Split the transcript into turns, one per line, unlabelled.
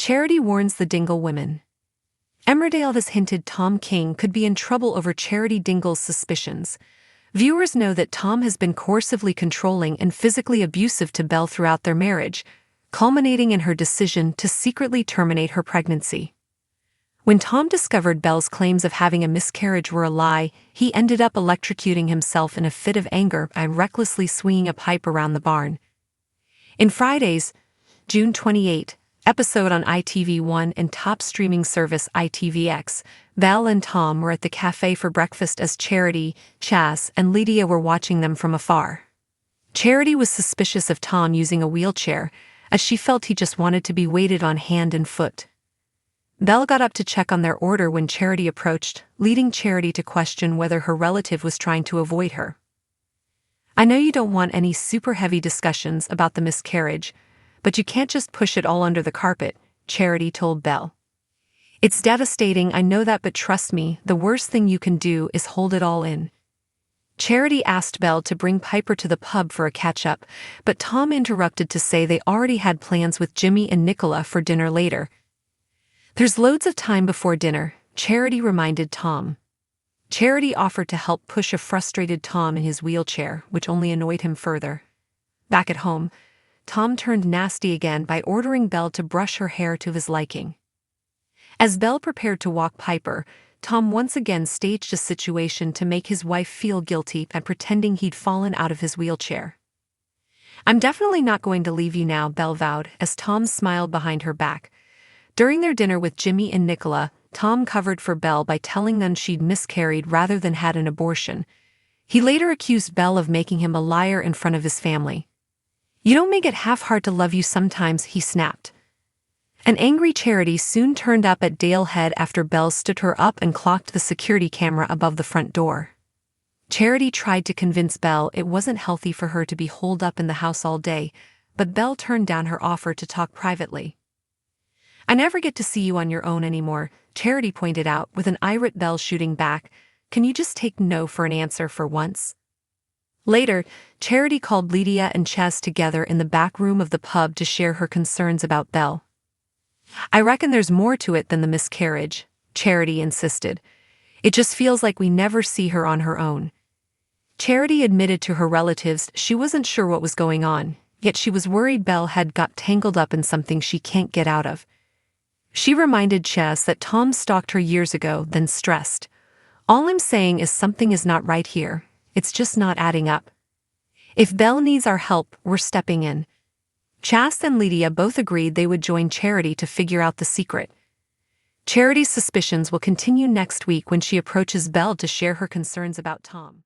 Charity warns the Dingle women. Emmerdale has hinted Tom King could be in trouble over Charity Dingle's suspicions. Viewers know that Tom has been coercively controlling and physically abusive to Belle throughout their marriage, culminating in her decision to secretly terminate her pregnancy. When Tom discovered Belle's claims of having a miscarriage were a lie, he ended up electrocuting himself in a fit of anger by recklessly swinging a pipe around the barn. In Friday's June 28 episode on ITV1 and top streaming service ITVX, Belle and Tom were at the cafe for breakfast as Charity, Chas, and Lydia were watching them from afar. Charity was suspicious of Tom using a wheelchair, as she felt he just wanted to be waited on hand and foot. Belle got up to check on their order when Charity approached, leading Charity to question whether her relative was trying to avoid her. "I know you don't want any super heavy discussions about the miscarriage, but you can't just push it all under the carpet," Charity told Belle. "It's devastating, I know that, but trust me, the worst thing you can do is hold it all in." Charity asked Belle to bring Piper to the pub for a catch-up, but Tom interrupted to say they already had plans with Jimmy and Nicola for dinner later. "There's loads of time before dinner," Charity reminded Tom. Charity offered to help push a frustrated Tom in his wheelchair, which only annoyed him further. Back at home, Tom turned nasty again by ordering Belle to brush her hair to his liking. As Belle prepared to walk Piper, Tom once again staged a situation to make his wife feel guilty by pretending he'd fallen out of his wheelchair. "I'm definitely not going to leave you now," Belle vowed, as Tom smiled behind her back. During their dinner with Jimmy and Nicola, Tom covered for Belle by telling them she'd miscarried rather than had an abortion. He later accused Belle of making him a liar in front of his family. "You don't make it half hard to love you sometimes," he snapped. An angry Charity soon turned up at Dale Head after Belle stood her up and clocked the security camera above the front door. Charity tried to convince Belle it wasn't healthy for her to be holed up in the house all day, but Belle turned down her offer to talk privately. "I never get to see you on your own anymore," Charity pointed out, with an irate Belle shooting back. "Can you just take no for an answer for once?" Later, Charity called Lydia and Chas together in the back room of the pub to share her concerns about Belle. "I reckon there's more to it than the miscarriage," Charity insisted. "It just feels like we never see her on her own." Charity admitted to her relatives she wasn't sure what was going on, yet she was worried Belle had got tangled up in something she can't get out of. She reminded Chas that Tom stalked her years ago, then stressed, "All I'm saying is something is not right here. It's just not adding up. If Belle needs our help, we're stepping in." Chas and Lydia both agreed they would join Charity to figure out the secret. Charity's suspicions will continue next week when she approaches Belle to share her concerns about Tom.